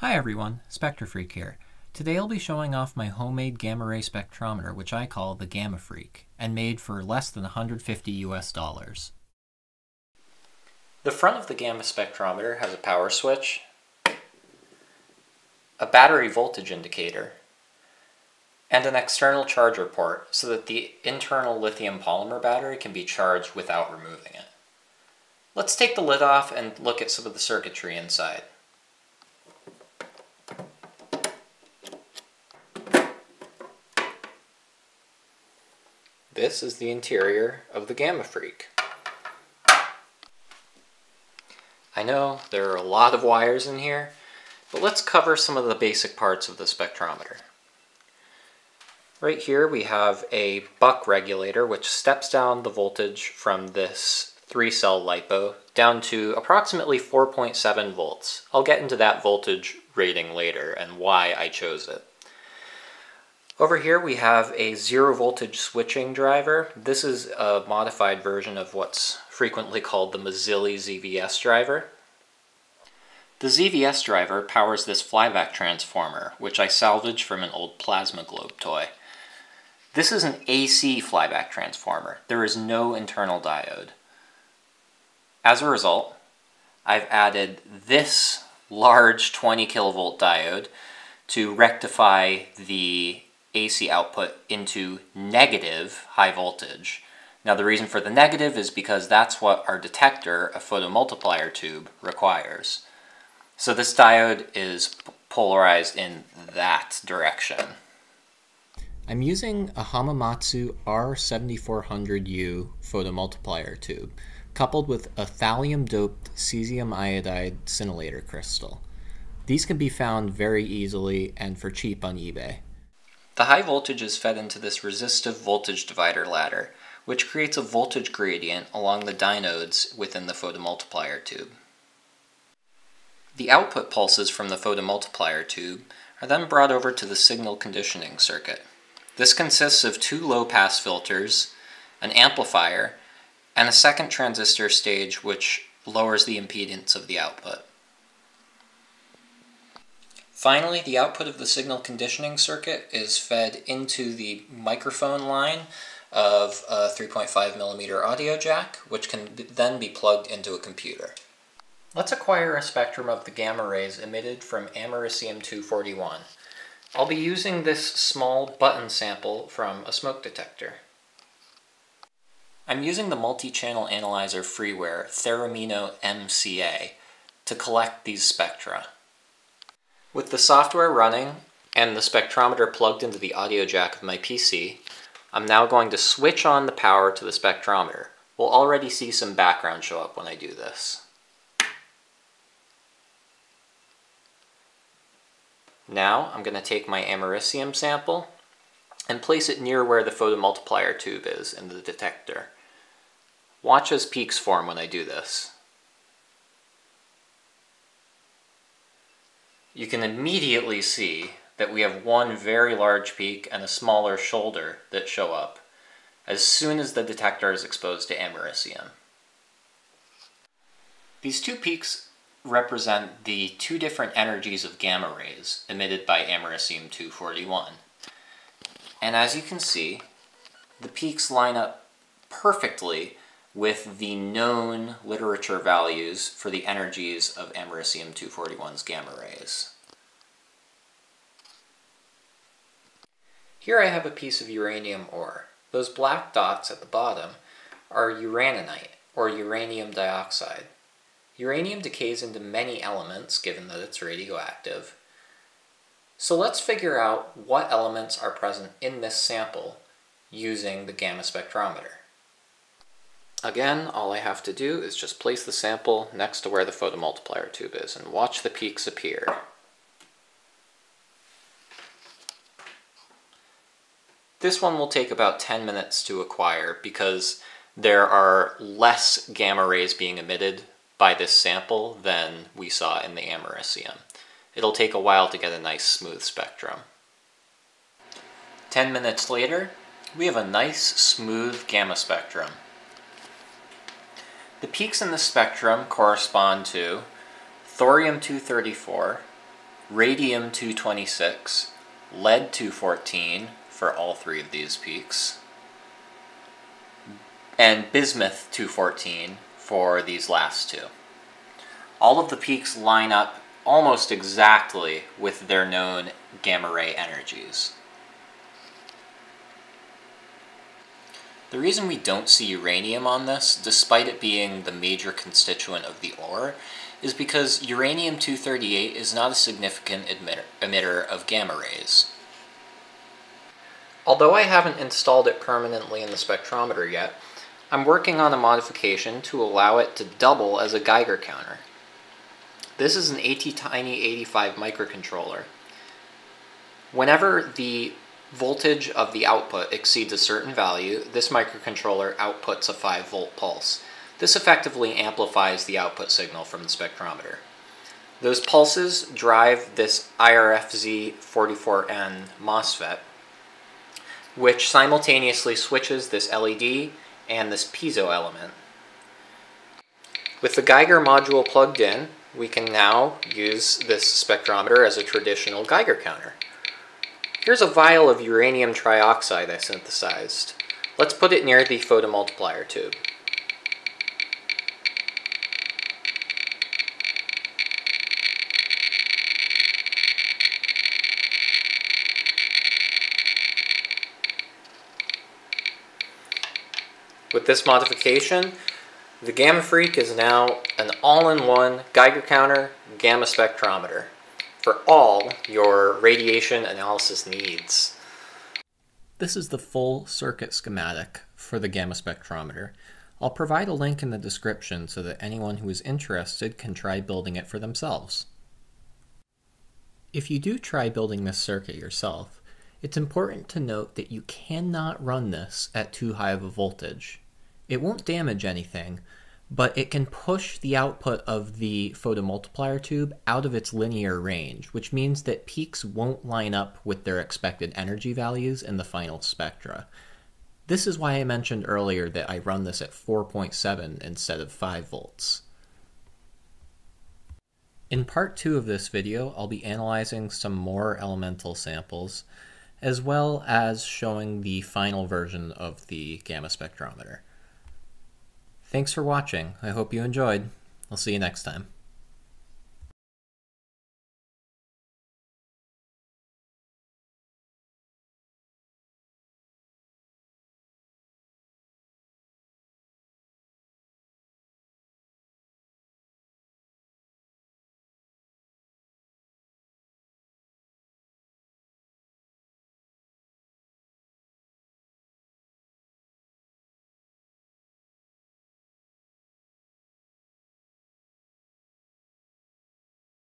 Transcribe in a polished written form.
Hi everyone, SpectroFreak here. Today I'll be showing off my homemade gamma ray spectrometer, which I call the GammaFreak, and made for less than $150. The front of the gamma spectrometer has a power switch, a battery voltage indicator, and an external charger port so that the internal lithium polymer battery can be charged without removing it. Let's take the lid off and look at some of the circuitry inside. This is the interior of the GammaFreak. I know there are a lot of wires in here, but let's cover some of the basic parts of the spectrometer. Right here we have a buck regulator which steps down the voltage from this 3-cell LiPo down to approximately 4.7 volts. I'll get into that voltage rating later and why I chose it. Over here we have a zero voltage switching driver. This is a modified version of what's frequently called the Mazzilli ZVS driver. The ZVS driver powers this flyback transformer, which I salvaged from an old plasma globe toy. This is an AC flyback transformer. There is no internal diode. As a result, I've added this large 20 kilovolt diode to rectify the AC output into negative high voltage. Now the reason for the negative is because that's what our detector, a photomultiplier tube, requires. So this diode is polarized in that direction. I'm using a Hamamatsu R7400U photomultiplier tube, coupled with a thallium-doped cesium iodide scintillator crystal. These can be found very easily and for cheap on eBay. The high voltage is fed into this resistive voltage divider ladder, which creates a voltage gradient along the diodes within the photomultiplier tube. The output pulses from the photomultiplier tube are then brought over to the signal conditioning circuit. This consists of 2 low-pass filters, an amplifier, and a second transistor stage which lowers the impedance of the output. Finally, the output of the signal conditioning circuit is fed into the microphone line of a 3.5mm audio jack, which can then be plugged into a computer. Let's acquire a spectrum of the gamma rays emitted from Americium-241. I'll be using this small button sample from a smoke detector. I'm using the multi-channel analyzer freeware Theramino MCA to collect these spectra. With the software running and the spectrometer plugged into the audio jack of my PC, I'm now going to switch on the power to the spectrometer. We'll already see some background show up when I do this. Now I'm going to take my americium sample and place it near where the photomultiplier tube is in the detector. Watch as peaks form when I do this. You can immediately see that we have one very large peak and a smaller shoulder that show up as soon as the detector is exposed to americium. These 2 peaks represent the 2 different energies of gamma rays emitted by Americium-241. And as you can see, the peaks line up perfectly with the known literature values for the energies of Americium-241's gamma rays. Here I have a piece of uranium ore. Those black dots at the bottom are uraninite, or uranium dioxide. Uranium decays into many elements, given that it's radioactive. So let's figure out what elements are present in this sample using the gamma spectrometer. Again, all I have to do is just place the sample next to where the photomultiplier tube is and watch the peaks appear. This one will take about 10 minutes to acquire because there are less gamma rays being emitted by this sample than we saw in the americium. It'll take a while to get a nice smooth spectrum. 10 minutes later, we have a nice smooth gamma spectrum. The peaks in the spectrum correspond to thorium-234, radium-226, lead-214 for all three of these peaks, and bismuth-214 for these last two. All of the peaks line up almost exactly with their known gamma ray energies. The reason we don't see uranium on this, despite it being the major constituent of the ore, is because uranium-238 is not a significant emitter of gamma rays. Although I haven't installed it permanently in the spectrometer yet, I'm working on a modification to allow it to double as a Geiger counter. This is an ATtiny85 microcontroller. Whenever the voltage of the output exceeds a certain value, this microcontroller outputs a 5-volt pulse. This effectively amplifies the output signal from the spectrometer. Those pulses drive this IRFZ44N MOSFET, which simultaneously switches this LED and this piezo element. With the Geiger module plugged in, we can now use this spectrometer as a traditional Geiger counter. Here's a vial of uranium trioxide I synthesized. Let's put it near the photomultiplier tube. With this modification, the GammaFreak is now an all-in-one Geiger counter gamma spectrometer for all your radiation analysis needs. This is the full circuit schematic for the gamma spectrometer. I'll provide a link in the description so that anyone who is interested can try building it for themselves. If you do try building this circuit yourself, it's important to note that you cannot run this at too high of a voltage. It won't damage anything, but it can push the output of the photomultiplier tube out of its linear range, which means that peaks won't line up with their expected energy values in the final spectra. This is why I mentioned earlier that I run this at 4.7 instead of 5 volts. In part 2 of this video, I'll be analyzing some more elemental samples, as well as showing the final version of the gamma spectrometer. Thanks for watching. I hope you enjoyed. I'll see you next time.